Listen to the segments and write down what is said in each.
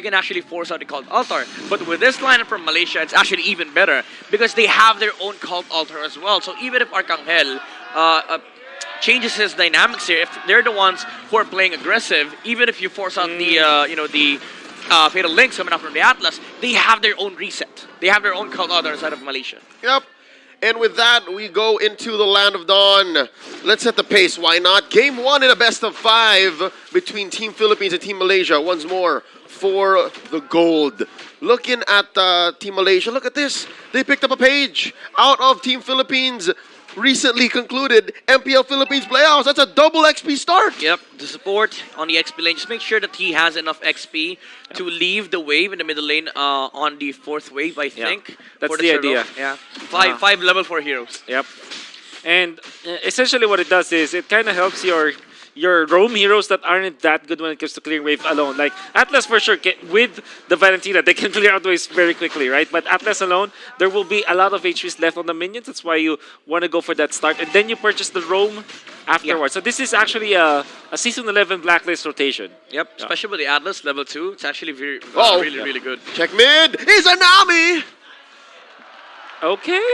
can actually force out the cult altar. But with this lineup from Malaysia, it's actually even better because they have their own cult altar as well. So even if Arcangel changes his dynamics here, if they're the ones who are playing aggressive, even if you force out the Fatal Links coming up from the Atlas, they have their own reset. They have their own cult altar inside of Malaysia. Yep. And with that, we go into the Land of Dawn. Let's set the pace. Why not? Game 1 in a best of 5 between Team Philippines and Team Malaysia. Once more for the gold. Looking at Team Malaysia, look at this. They picked up a page out of Team Philippines. Recently concluded MPL Philippines playoffs. That's a double XP start. Yep, the support on the XP lane. Just make sure that he has enough XP to leave the wave in the middle lane on the 4th wave, I think. That's the idea. Yeah, five level 4 heroes. Yep. And essentially what it does is it kind of helps your roam heroes that aren't that good when it comes to clearing wave alone. Like Atlas for sure, with the Valentina, they can clear out waves very quickly, right? But Atlas alone, there will be a lot of HPs left on the minions. That's why you want to go for that start. And then you purchase the roam afterwards. So this is actually a Season 11 Blacklist rotation. Yep, especially with the Atlas level 2. It's actually really good. Check mid. Izanami. Okay.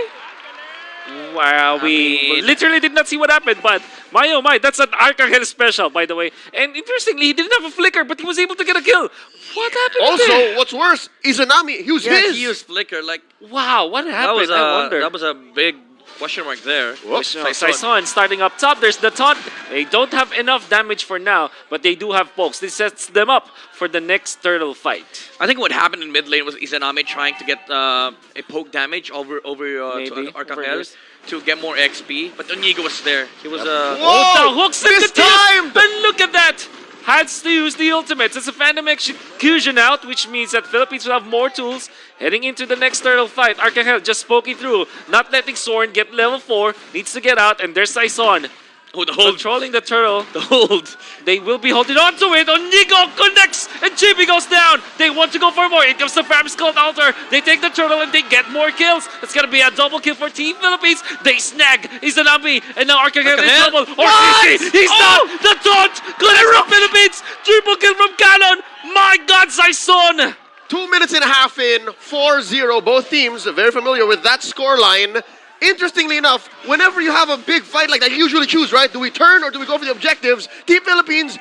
Wow, we literally did not see what happened, but oh my, that's an Arcangel special, by the way. And interestingly, he didn't have a flicker, but he was able to get a kill. What happened Also, there? what's worse, Izanami, he used his. He used flicker. Like, wow, what happened? I wonder. That was a big question mark there. Whoops. Saison starting up top. There's the taunt. They don't have enough damage for now, but they do have pokes. This sets them up for the next turtle fight. I think what happened in mid lane was Izanami trying to get a poke damage over to Arcangel to get more XP, but Onigo was there. He was the hooks in the time! And look at that! Has to use the ultimates. It's a Phantom Execution out, which means that Philippines will have more tools heading into the next turtle fight. Arcangel just poking through, not letting Soren get level 4, needs to get out, and there's Saison. Oh, the hold. Controlling the turtle. The hold. They will be holding on to it. Onigo connects and Chibi goes down. They want to go for more. It comes the Fab's Cult Altar. They take the turtle and they get more kills. It's going to be a double kill for Team Philippines. They snag Izanami and now Arcangel is double. He's down. The taunt. Good from Philippines. Triple kill from Cannon. My God, Saison. 2 minutes and a half in, 4-0. Both teams are very familiar with that scoreline. Interestingly enough, whenever you have a big fight like that, you usually choose, right? Do we turn or do we go for the objectives? Team Philippines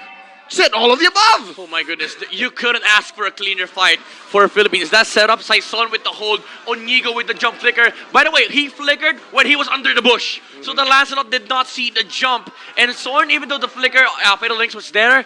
said all of the above. Oh my goodness, you couldn't ask for a cleaner fight for Philippines. That setup, Saison with the hold, Onigo with the jump flicker. By the way, he flickered when he was under the bush. So the Lancelot did not see the jump. And Soren, even though the flicker, Fatal Links was there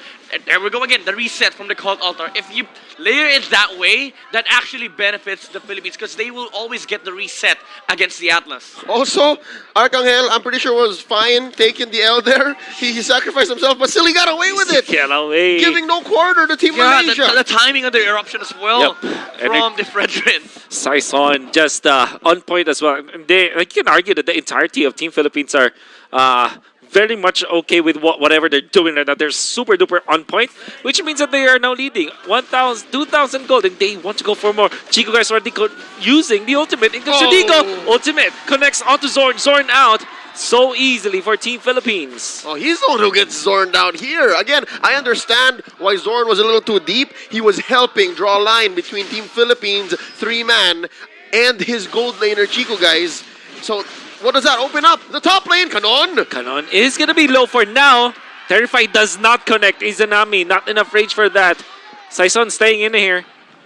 we go again, the reset from the Cult Altar. If you layer it that way, that actually benefits the Philippines because they will always get the reset against the Atlas. Also, Arcangel, I'm pretty sure was fine taking the L there. He sacrificed himself, but still he got away with it. Get away. Giving no quarter to Team Malaysia. The timing of the eruption as well from the Fredrin. Saison just on point as well. You can argue that the entirety of Team Philippines are very much okay with whatever they're doing right now. They're super duper on point, which means that they are now leading 1,000, 2,000 gold, and they want to go for more. Chico guys already using the ultimate. Into Chico. Ultimate connects onto Zorn. Zorn out so easily for Team Philippines. Oh, he's the one who gets Zorn down here. Again, I understand why Zorn was a little too deep. He was helping draw a line between Team Philippines 3-man and his gold laner Chico guys. So what does that open up? The top lane, Kanon. Kanon is going to be low for now. Terrify does not connect. Izanami, not enough rage for that. Saison staying in here.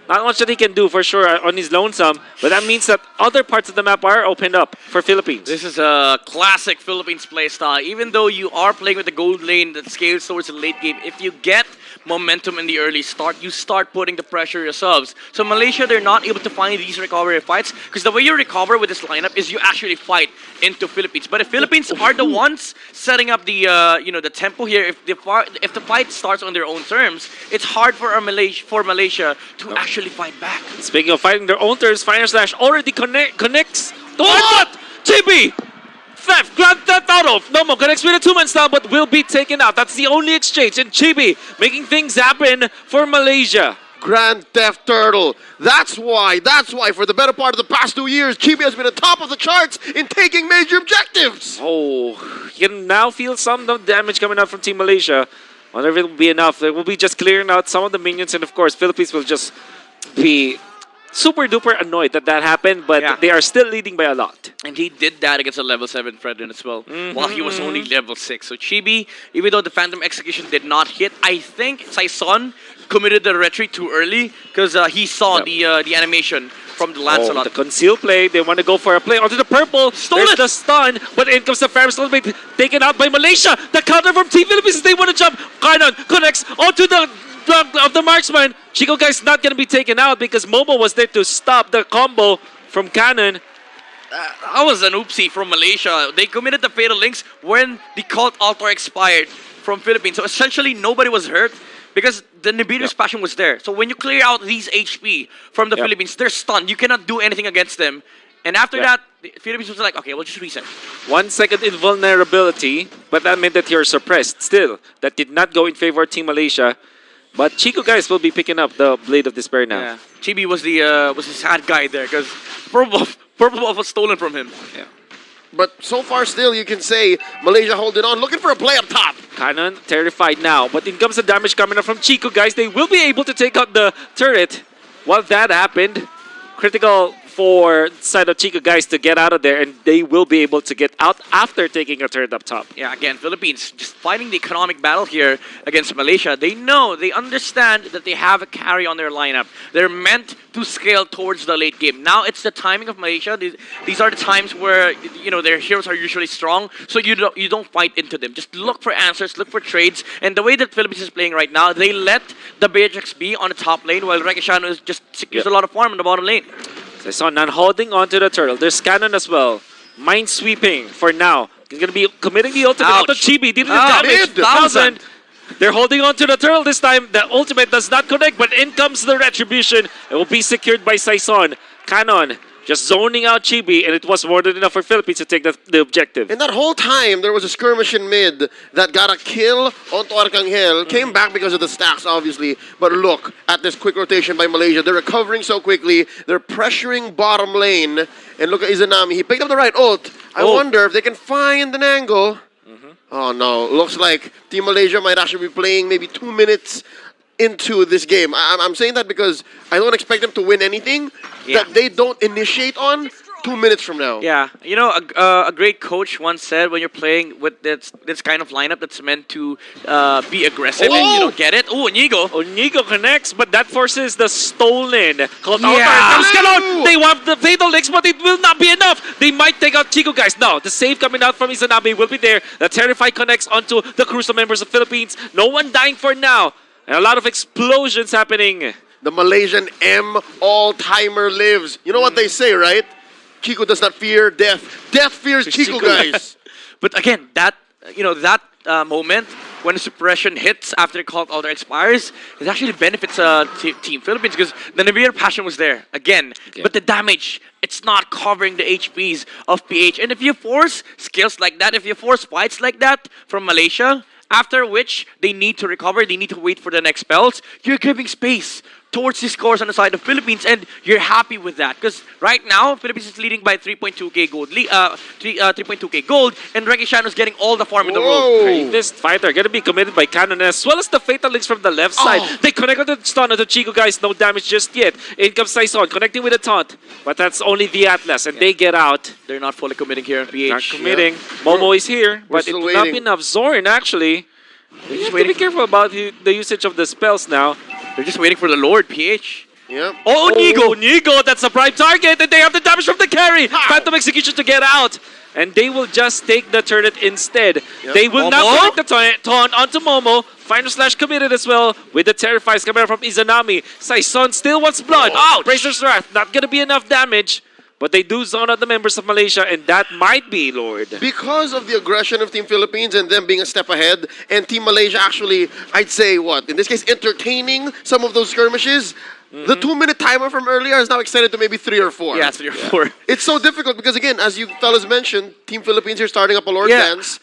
Not much that he can do for sure on his lonesome, but that means that other parts of the map are opened up for Philippines. This is a classic Philippines playstyle. Even though you are playing with the gold lane that scales towards the late game, if you get momentum in the early start, you start putting the pressure yourselves. So Malaysia, they're not able to find these recovery fights because the way you recover with this lineup is you actually fight into Philippines. But if Philippines are the ones setting up the the tempo here, if the fight starts on their own terms, it's hard for Malaysia to actually fight back. Speaking of fighting their own terms, Fire Slash already connects. What? Chibi! Theft, grab that out of. Nomo connects with a 2-man style, but will be taken out. That's the only exchange. And Chibi making things happen for Malaysia. Grand Theft Turtle. That's why for the better part of the past 2 years, Chibi has been at top of the charts in taking major objectives. Oh, you can now feel some damage coming out from Team Malaysia. wonder if it will be enough. They will be just clearing out some of the minions, and of course, Philippines will just be super duper annoyed that that happened, but they are still leading by a lot. And he did that against a level 7 Fredrin as well, while he was only level 6. So Chibi, even though the Phantom Execution did not hit, I think Saison committed the retreat too early because he saw the animation from the Lancelot. The conceal play, they want to go for a play onto the purple. There's the stun, but in comes the Ferris Ultimate, taken out by Malaysia. The counter from Team Philippines, they want to jump. Carnon connects onto the of the marksman. Chico Guy's not going to be taken out because Momo was there to stop the combo from Cannon. That was an oopsie from Malaysia. They committed the Fatal Links when the Cult Altar expired from Philippines. So essentially nobody was hurt because the Nibiru's passion was there. So when you clear out these HP from the Philippines, they're stunned. You cannot do anything against them. And after that, the Philippines was like, okay, we'll just reset. 1 second invulnerability, but that meant that you're suppressed still. That did not go in favor of Team Malaysia. But Chico Guys will be picking up the Blade of Despair now. Yeah. Chibi was the sad guy there because Purple Buff was stolen from him. Yeah. But so far still, you can say Malaysia holding on, looking for a play up top. Cannon terrified now, but in comes the damage coming up from Chico Guys. They will be able to take out the turret. While that happened, critical for side of Chico Guys to get out of there, and they will be able to get out after taking a turret up top. Yeah, again, Philippines just fighting the economic battle here against Malaysia. They know, they understand that they have a carry on their lineup. They're meant to scale towards the late game. Now it's the timing of Malaysia. These are the times where, you know, their heroes are usually strong, so you don't fight into them. Just look for answers, look for trades, and the way that Philippines is playing right now, they let the Beatrix be on the top lane while Rekishano is just secures a lot of farm in the bottom lane. Saison holding onto the turtle. There's Cannon as well. Mind sweeping for now. He's going to be committing the ultimate out of Chibi. Didn't damage. 1,000. They're holding on to the turtle this time. The ultimate does not connect, but in comes the retribution. It will be secured by Saison. Cannon just zoning out Chibi, and it was more than enough for Philippines to take the objective. And that whole time, there was a skirmish in mid that got a kill onto Arcangel. Came back because of the stacks, obviously. But look at this quick rotation by Malaysia. They're recovering so quickly. They're pressuring bottom lane. And look at Izanami. He picked up the right ult. I wonder if they can find an angle. Oh, no. Looks like Team Malaysia might actually be playing maybe 2 minutes into this game. I'm saying that because I don't expect them to win anything that they don't initiate on 2 minutes from now. Yeah, you know, a great coach once said when you're playing with this kind of lineup that's meant to be aggressive and you don't get it. Oh, Onigo connects, but that forces the stolen. They want the Fatal Links, but it will not be enough. They might take out Chico Guys. No, the save coming out from Izanami will be there. The Terrify connects onto the Crucial members of Philippines. No one dying for now. And a lot of explosions happening. The Malaysian M all-timer lives. You know what they say, right? Chico does not fear death. Death fears Chico Guys. But again, that moment when the suppression hits after the Cult Altar expires, it actually benefits Team Philippines because the Nibiru passion was there again. But the damage, it's not covering the HPs of PH. And if you force skills like that, if you force fights like that from Malaysia, after which they need to recover, they need to wait for the next spells, you're giving space towards the scores on the side of Philippines, and you're happy with that. Because right now, Philippines is leading by 3.2k gold, 3.2k gold, and Rekishano's getting all the farm in the world. This fighter going to be committed by Cannon as well as the Fatal Links from the left side. They connect on the stun of the Chico Guys, no damage just yet. In comes Saison, connecting with a taunt, but that's only the Atlas, and they get out. They're not fully committing here in PH. Not committing. Momo is here, but it will not be enough. Zorin, actually. You have to be careful about the usage of the spells now. They're just waiting for the Lord, PH. Yeah. Oh, Onigo, that's a prime target, and they have the damage from the carry. Phantom Execution to get out. And they will just take the turret instead. They will not connect the taunt onto Momo. Final slash committed as well with the Terrifies coming out from Izanami. Saison still wants blood. Bracer's Wrath, not going to be enough damage. But they do zone out the members of Malaysia, and that might be, Lord. Because of the aggression of Team Philippines and them being a step ahead, and Team Malaysia actually, I'd say, in this case, entertaining some of those skirmishes, the 2-minute timer from earlier is now extended to maybe 3 or 4. Yeah, 3 or 4. It's so difficult because, again, as you fellas mentioned, Team Philippines are starting up a Lord dance.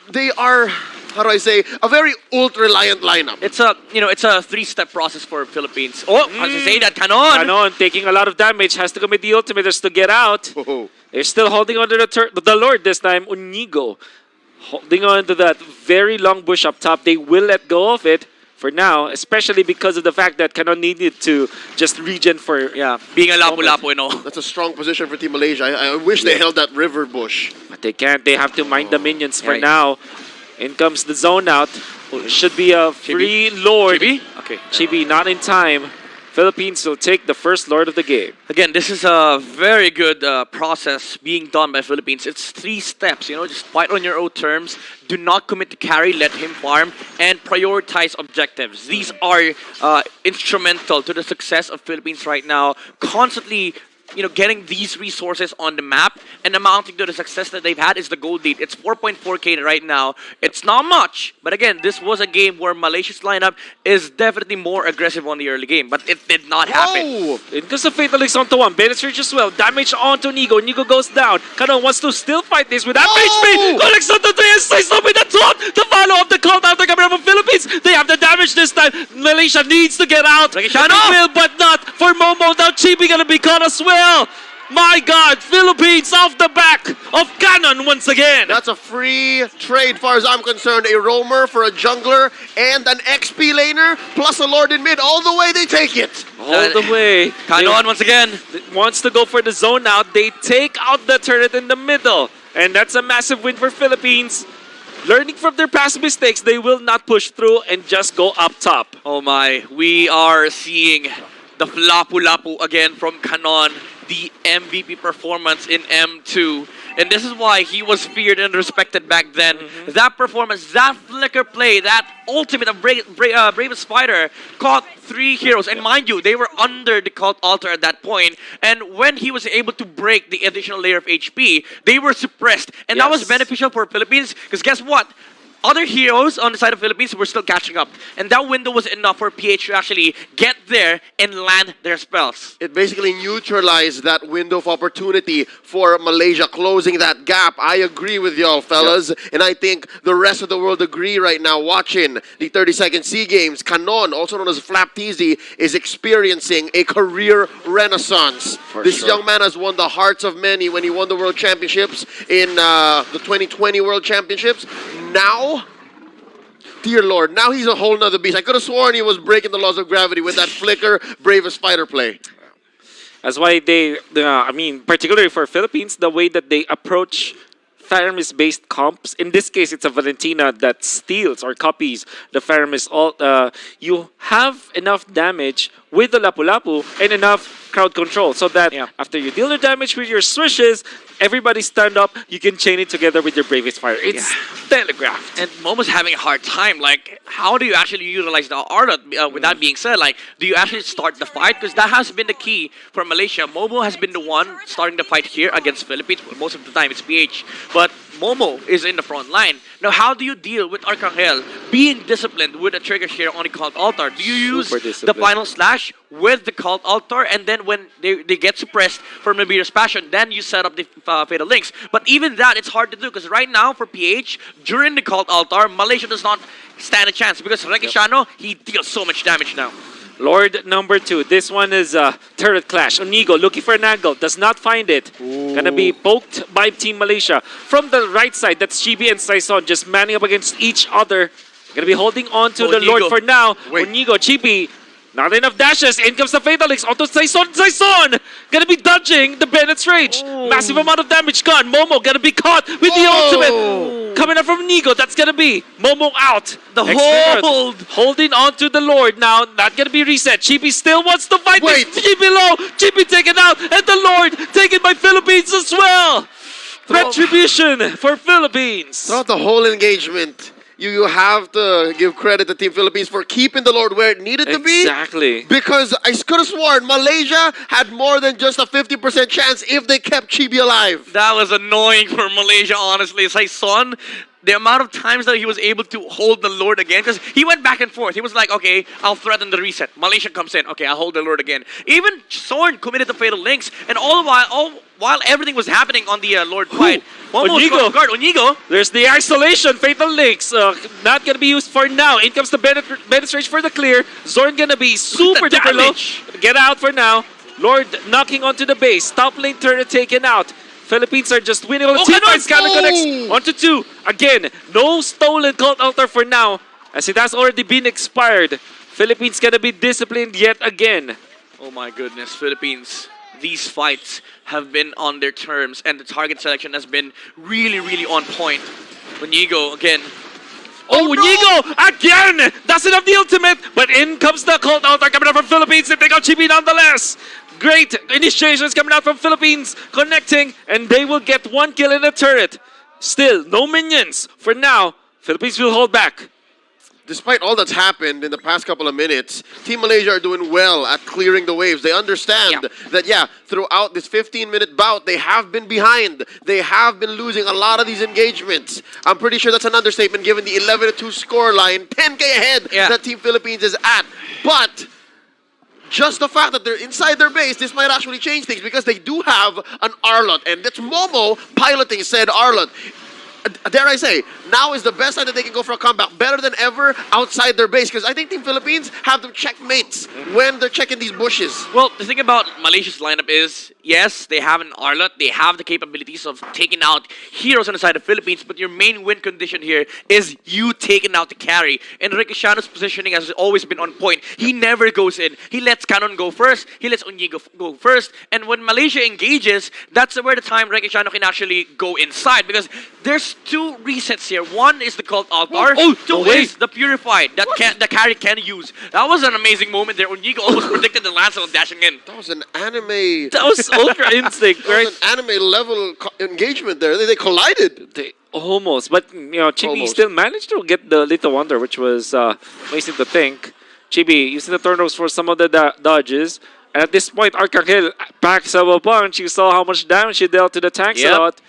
They are, how do I say, a very ult-reliant lineup. It's a 3-step process for Philippines. As I say that, Canon taking a lot of damage, has to commit the ultimate just to get out. They're still holding on to the Lord this time, Onigo. holding on to that very long bush up top. They will let go of it for now, especially because of the fact that Canon needed to just regen for being a lapu-lapu, you know. That's a strong position for Team Malaysia. I wish they held that river bush. But they can't. They have to mind the minions for now. In comes the zone out. Should be a free Lord. Chibi? Okay. Chibi not in time. Philippines will take the first Lord of the game. Again, this is a very good process being done by Philippines. It's 3 steps, you know, just fight on your own terms. Do not commit to carry, let him farm, and prioritize objectives. These are instrumental to the success of Philippines right now. Constantly, you know, getting these resources on the map and amounting to the success that they've had is the gold lead. It's 4.4k right now. It's not much, but again, this was a game where Malaysia's lineup is definitely more aggressive on the early game, but it did not happen. It goes to Fatalix onto one. Bennett reach as well. Damage onto Nigo. Nigo goes down. Canon wants to still fight this with that HP. Connects onto the inside. Stop with the taunt. The follow up the call out the camera from Philippines. They have the damage this time. Malaysia needs to get out. They will, but not for Momo. Now Chibi gonna be caught as well. My God, Philippines off the back of Canon once again. That's a free trade, far as I'm concerned. A roamer for a jungler and an XP laner, plus a Lord in mid. All the way, they take it. All the way. Canon once again wants to go for the zone out. They take out the turret in the middle. And that's a massive win for Philippines. Learning from their past mistakes, they will not push through and just go up top. Oh my, we are seeing the lapu-lapu again from Canon. The MVP performance in M2. And this is why he was feared and respected back then. That performance, that flicker play, that ultimate of Bravest Fighter caught 3 heroes. And mind you, they were under the cult altar at that point. And when he was able to break the additional layer of HP, they were suppressed. And that was beneficial for Philippines because guess what? Other heroes on the side of Philippines were still catching up. And that window was enough for PH to actually get there and land their spells. It basically neutralized that window of opportunity for Malaysia, closing that gap. I agree with y'all, fellas. And I think the rest of the world agree right now watching the 32nd Sea Games. Canon, also known as flaptzy, is experiencing a career renaissance. This young man has won the hearts of many when he won the World Championships in the 2020 World Championships. Now, dear Lord, now he's a whole nother beast. I could have sworn he was breaking the laws of gravity with that flicker Bravest Fighter play. That's why they, I mean, particularly for Philippines, the way that they approach Faramis-based comps, in this case, it's a Valentina that steals or copies the Faramis ult. You have enough damage with the Lapu-Lapu and enough crowd control so that after you deal the damage with your swishes, everybody stand up, you can chain it together with your Bravest Fire. It's telegraphed. And Momo's having a hard time. Like, how do you actually utilize the Arda? With that being said, like, do you actually start the fight? Because that has been the key for Malaysia. Momo has been the one starting the fight here against Philippines. Most of the time, it's PH. But Momo is in the front line. Now, how do you deal with Arcangel being disciplined with a trigger share on the Cult Altar? Do you use the final slash with the Cult Altar, and then when they get suppressed from the Beer's Passion, then you set up the Fatal Links? But even that, it's hard to do, because right now, for PH, during the Cult Altar, Malaysia does not stand a chance, because Rekishano, he deals so much damage now. Lord number 2. This one is a turret clash. Onigo looking for an angle. Does not find it. Gonna be poked by Team Malaysia. From the right side, that's Chibi and Saison just manning up against each other. Gonna be holding on to the Lord for now. Onigo, Chibi. Not enough dashes. In comes the Fatalix. Onto Saison. Saison! Gonna be dodging the Bennett's Rage. Massive amount of damage gone. Momo gonna be caught with the ultimate. Coming up from Nigo. That's gonna be Momo out. The hold! Holding on to the Lord now. Not gonna be reset. Chibi still wants to fight this. Chibi low. Chibi taken out. And the Lord taken by Philippines as well. Retribution for Philippines. Throughout the whole engagement, you have to give credit to Team Philippines for keeping the Lord where it needed to be. Exactly. Because I could have sworn Malaysia had more than just a 50% chance if they kept Chibi alive. That was annoying for Malaysia, honestly. Saison, the amount of times that he was able to hold the Lord again, because he went back and forth. He was like, okay, I'll threaten the reset. Malaysia comes in. Okay, I'll hold the Lord again. Even Sorn committed the Fatal Links, and all while everything was happening on the Lord fight, Onigo. Onigo. There's the isolation. Fatal Links. Not going to be used for now. In comes the Bennett's Rage for the clear. Zorn going to be super duper low. Get out for now. Lord knocking onto the base. Top lane turret taken out. Philippines are just winning on the Oh, team Canon! fights. Canon connects onto 2. Again, no stolen cult altar for now, as it has already been expired. Philippines gonna be disciplined yet again. Oh my goodness, Philippines. These fights have been on their terms, and the target selection has been really, really on point. Inigo again. Oh, Inigo again! Doesn't have the ultimate, but in comes the cult altar coming out from Philippines. They take out Chibi nonetheless. Great initiations coming out from Philippines, connecting, and they will get 1 kill in the turret. Still, no minions. For now, Philippines will hold back. Despite all that's happened in the past couple of minutes, Team Malaysia are doing well at clearing the waves. They understand that, throughout this 15-minute bout, they have been behind. They have been losing a lot of these engagements. I'm pretty sure that's an understatement given the 11-2 scoreline, 10K ahead that Team Philippines is at. But just the fact that they're inside their base, this might actually change things because they do have an Arlot, and that's Momo piloting said Arlot. Dare I say, now is the best time that they can go for a comeback. Better than ever outside their base. Because I think Team Philippines have them checkmates when they're checking these bushes. Well, the thing about Malaysia's lineup is, yes, they have an Arlot. They have the capabilities of taking out heroes on the side of Philippines. But your main win condition here is you taking out the carry. And Rikishano's positioning has always been on point. He never goes in. He lets Canon go first. He lets Inigo go first. And when Malaysia engages, that's where the time Rikishano can actually go inside. Because there's 2 resets here. One is the Cult Altar. Two is the Purified that the carry can use. That was an amazing moment there. Inigo almost predicted the Lancelot dashing in. That was an anime. That was Ultra Instinct, right? That was an anime level engagement there. They collided. Almost, but Chibi still managed to get the Little Wonder, which was amazing to think. Chibi using the turnovers for some of the dodges. And at this point, Arcangel backs up a punch. You saw how much damage he dealt to the tank slot.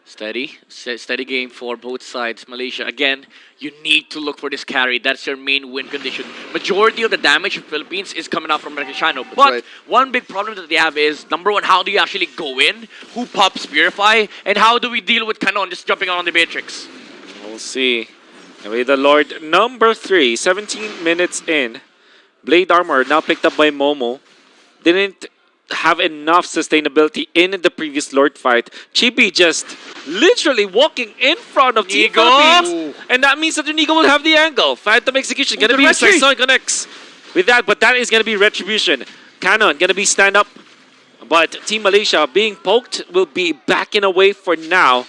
Steady game for both sides. Malaysia, again, you need to look for this carry. That's your main win condition. Majority of the damage of Philippines is coming out from Rikishano. But one big problem that they have is, number one, how do you actually go in? Who pops Purify? And how do we deal with Canon just jumping on the Matrix? We'll see. Anyway, the Lord number 3, 17 minutes in. Blade Armor now picked up by Momo. Didn't have enough sustainability in the previous Lord fight. Chibi just literally walking in front of Team Philippines. And that means that Inigo will have the angle. Phantom Execution gonna be Saison connects with that, but that is gonna be Retribution. Canon gonna be stand up. But Team Malaysia being poked will be backing away for now.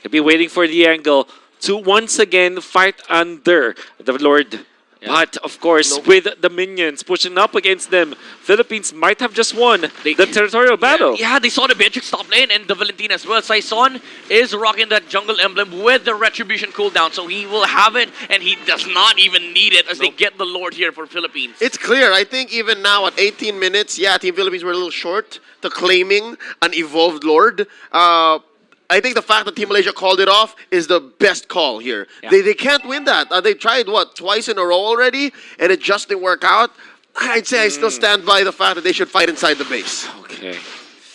He'll be waiting for the angle to once again fight under the Lord. But, of course, with the minions pushing up against them, Philippines might have just won the territorial battle. Yeah, they saw the Matrix top lane and the Valentina as well. Saison is rocking that jungle emblem with the Retribution cooldown, so he will have it, and he does not even need it as they get the Lord here for Philippines. It's clear. I think even now at 18 minutes, Team Philippines were a little short to claiming an evolved Lord. I think the fact that Team Malaysia called it off is the best call here. They can't win that. They tried, twice in a row already, and it just didn't work out. I'd say I still stand by the fact that they should fight inside the base. Okay.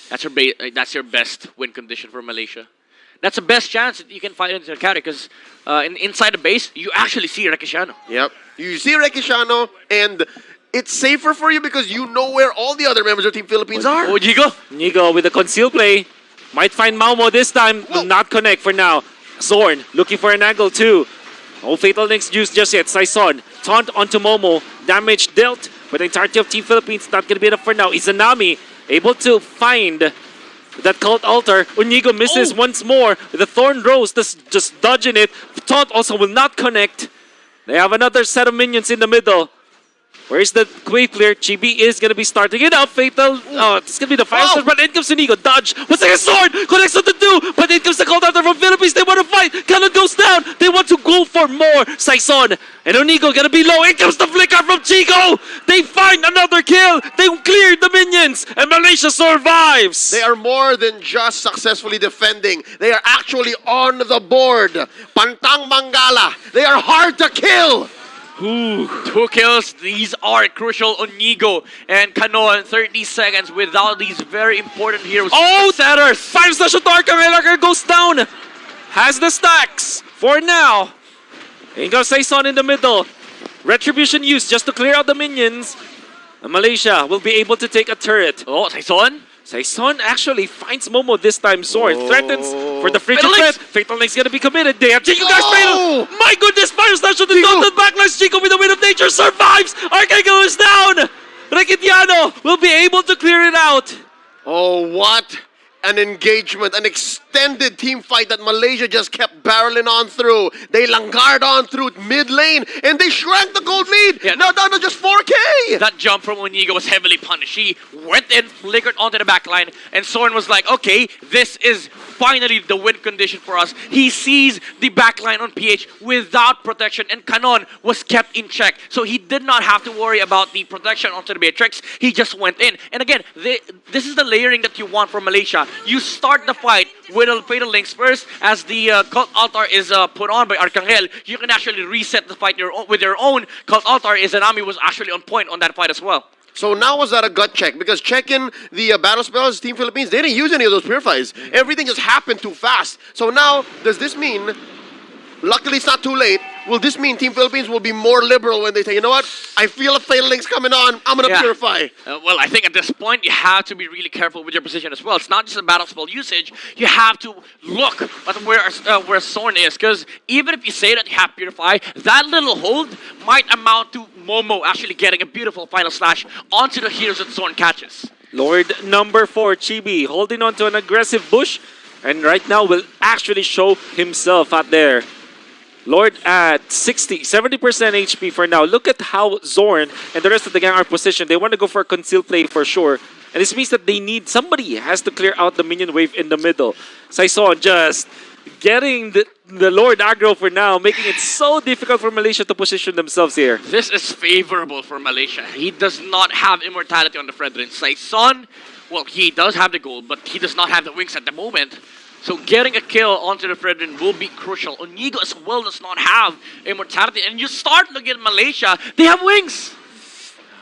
That's your best win condition for Malaysia. That's the best chance that you can fight into the carry, because inside the base, you actually see Rikishano. Yep. You see Rikishano, and it's safer for you because you know where all the other members of Team Philippines are. Oh, Inigo with the conceal play. Might find Maumo this time. Will not connect for now. Zorn looking for an angle too. No Fatal Links used just yet. Saison taunt onto Momo. Damage dealt. But the entirety of Team Philippines not going to be enough for now. Izanami able to find that Cult Altar. Inigo misses once more with the Thorn Rose just dodging it. Taunt also will not connect. They have another set of minions in the middle. Where's the wave clear? Chibi is going to be starting it up. Fatal. Oh, it's going to be the fire sword, but in comes Inigo. Dodge. What's the sword? Connects on the 2. But in comes the call down from Philippines. They want to fight. Canon goes down. They want to go for more. Saison and Inigo going to be low. In comes the flicker from Chico. They find another kill. They cleared the minions. And Malaysia survives. They are more than just successfully defending. They are actually on the board. Pantang Mangala. They are hard to kill. 2 kills. These are crucial. Inigo and Canon, 30 seconds without these very important heroes. Oh, setters! 5 slash to Arcangel goes down. Has the stacks for now. And goes Saison in the middle. Retribution used just to clear out the minions. And Malaysia will be able to take a turret. Oh, Saison? Saison actually finds Momo this time. Zorn threatens for the frigid Fatal threat. Links! Fatal Link's gonna be committed. They have Chico guys Oh! fatal. My goodness, Fire Slash to the total backlash. Chico with the Wind of Nature survives. Archangel is down. Rekitiano will be able to clear it out. Oh, what an engagement, an extended team fight that Malaysia just kept barreling on through. They langared on through mid lane, and they shrank the gold lead. Yeah. Now down to just 4K. That jump from Onigo was heavily punished. He went in, flickered onto the backline, and Soren was like, okay, this is finally the win condition for us. He sees the backline on PH without protection, and Canon was kept in check. So he did not have to worry about the protection onto the Matrix. He just went in. And again, this is the layering that you want from Malaysia. You start the fight with a Fatal Links first. As the Cult Altar is put on by Arcangel, you can actually reset the fight with your own Cult Altar. Izanami was actually on point on that fight as well. So now was that a gut check? Because checking the battle spells, Team Philippines, they didn't use any of those purifies. Everything just happened too fast. So now, does this mean, luckily it's not too late, will this mean Team Philippines will be more liberal when they say, you know what, I feel a Fatal Link's coming on, I'm going to purify? Well, I think at this point, you have to be really careful with your position as well. It's not just a battle spell usage. You have to look at where Sorn is. Because even if you say that you have Purify, that little hold might amount to Momo actually getting a beautiful final slash onto the heroes that Sorn catches. Lord number 4, Chibi, holding on to an aggressive bush. And right now will actually show himself out there. Lord at 70% HP for now. Look at how Zorn and the rest of the gang are positioned. They want to go for a concealed play for sure. And this means that they need somebody has to clear out the minion wave in the middle. Saison just getting the Lord aggro for now, making it so difficult for Malaysia to position themselves here. This is favorable for Malaysia. He does not have immortality on the Fredrin. Saison, well, he does have the gold, but he does not have the wings at the moment. So getting a kill onto the Fredrin will be crucial. Onigo as well does not have immortality. And you start looking at Malaysia, they have wings.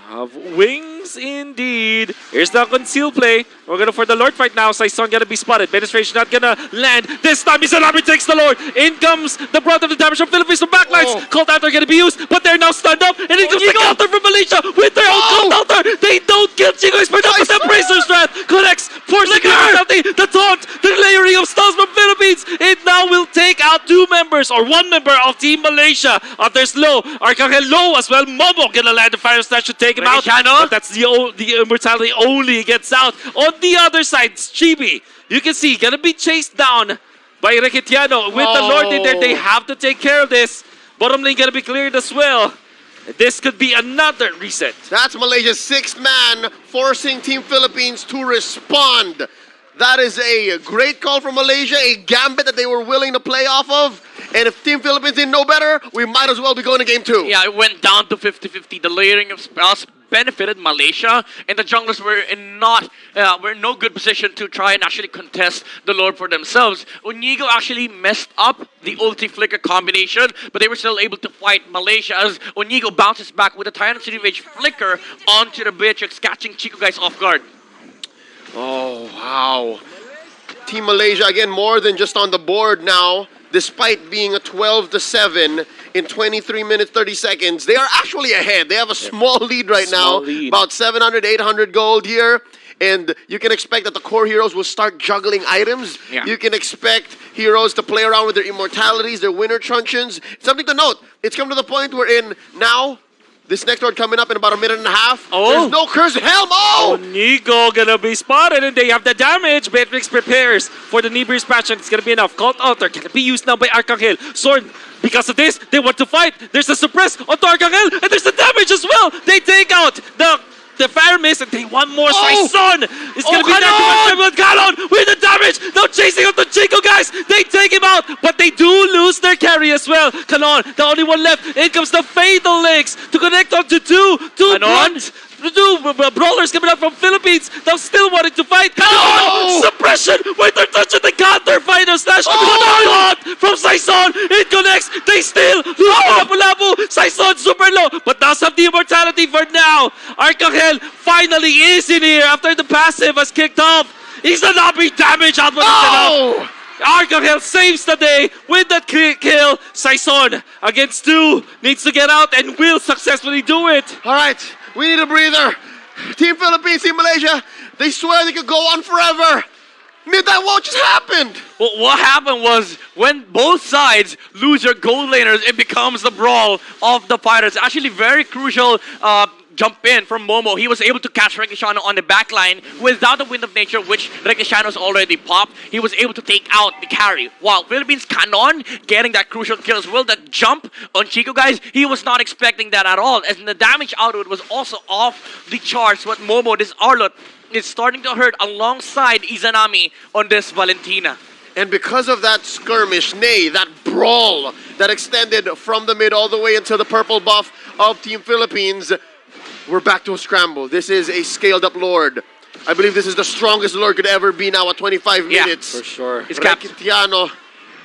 Have wings indeed. Here's the conceal play. We're gonna for the Lord fight now. Saison gonna be spotted. Penetration not gonna land. This time Izanami takes the Lord. In comes the brunt of the damage from Philippines from backlines. Cult Altar gonna be used, but they're now stunned up. And in comes the counter from Malaysia with their own Cult Altar. They don't kill Chico Expert up with the Bracer Strat. Connects, forcing the taunt, the layering of stuns from Philippines. It now will take out 2 members or 1 member of Team Malaysia. There's low. Arcangel low as well. Momo gonna land the fire slash to take him out. But that's the immortality only gets out. On the other side, Chibi, you can see, gonna be chased down by Rekitiano. With the Lord in there, they have to take care of this. Bottom lane gonna be cleared as well. This could be another reset. That's Malaysia's 6th man, forcing Team Philippines to respond. That is a great call from Malaysia, a gambit that they were willing to play off of. And if Team Philippines didn't know better, we might as well be going to game 2. Yeah, it went down to 50-50. The layering of spells benefited Malaysia, and the junglers were in no good position to try and actually contest the Lord for themselves. Onigo actually messed up the ulti flicker combination, but they were still able to fight Malaysia as Onigo bounces back with a Tyrant City Rage flicker onto the Beatrix, catching Chico guys off guard. Oh, wow. Team Malaysia, again, more than just on the board now. Despite being a 12-7 in 23 minutes, 30 seconds, they are actually ahead. They have a small lead right now. About 700, 800 gold here. And you can expect that the core heroes will start juggling items. Yeah. You can expect heroes to play around with their immortalities, their winter truncheons. Something to note, it's come to the point where now, this next Lord coming up in about a minute and a half. There's no Cursed Helm. Onigo gonna be spotted and they have the damage. Beatrix prepares for the Nibir's patch and it's gonna be enough. Cult Altar can be used now by Arcangel. Sword, because of this, they want to fight. There's a suppress onto Arcangel and there's the damage as well. They take out the fire mist and they want more. Saison is gonna be there with Galon with the damage. Now chasing up the Chico guys. They take him out, but they do lose their carry as well. Canon, the only one left. In comes the Fatal Links to connect onto two brawlers coming out from Philippines. Now still wanting to fight. Canon, suppression with their touch at the counter. Final slash from Saison. It connects. They still lose Lapu-Lapu. Saison super low, but does have the immortality for now. Arcangel finally is in here after the passive has kicked off. He's not being damaged out. Arcangel saves the day with that kill. Saison against 2 needs to get out and will successfully do it. All right, we need a breather. Team Philippines, Team Malaysia, They swear they could go on forever. Midnight what just happened? Well, what happened was when both sides lose their gold laners, it becomes the brawl of the fighters. Actually, very crucial jump in from Momo. He was able to catch Rekishano on the back line without the Wind of Nature, which Rekishano's already popped. He was able to take out the carry. While Philippines Canon getting that crucial kill as well, that jump on Chico, guys, he was not expecting that at all. As the damage output was also off the charts. What Momo, this Arlot, is starting to hurt alongside Izanami on this Valentina. And because of that skirmish, nay, that brawl that extended from the mid all the way into the purple buff of Team Philippines, we're back to a scramble. This is a scaled up Lord. I believe this is the strongest Lord could ever be now at 25 minutes. For sure. It's capped. Rekitiano,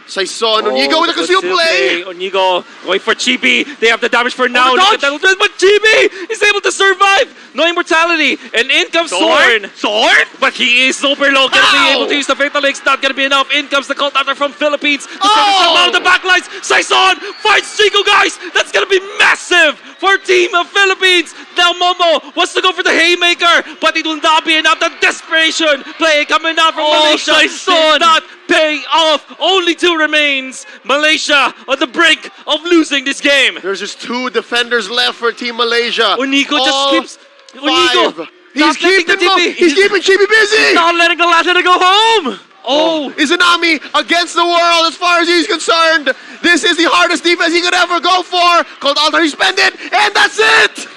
Saison, Onigo with a conceal play. Onigo going for Chibi. They have the damage for now. the Look at dodge. that, but Chibi is able to survive. No immortality. And in comes Sorn. Sorn? But he is super low. Gonna be able to use the Fatal Links. Not gonna be enough. In comes the Cult Hunter from Philippines. Oh! The backlines. Saison fights Chico, guys. That's gonna be massive for Team of Philippines. Now Momo wants to go for the Haymaker, but it will not be enough. The desperation play coming out from Malaysia did not pay off. Only 2 remains. Malaysia on the brink of losing this game. There's just 2 defenders left for Team Malaysia. Onigo just All keeps... Onigo! He's keeping Chibi busy. Not letting the last hitter go home. Oh! Izanami against the world as far as he's concerned. This is the hardest defense he could ever go for. Called Altar, he spent it, and that's it!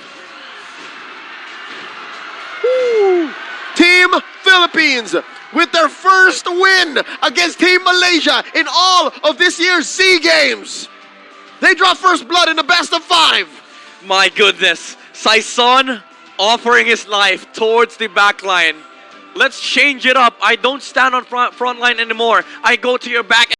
Woo. Team Philippines with their first win against Team Malaysia in all of this year's SEA Games. They draw first blood in the best of 5. My goodness. Saison offering his life towards the back line. Let's change it up. I don't stand on front line anymore. I go to your back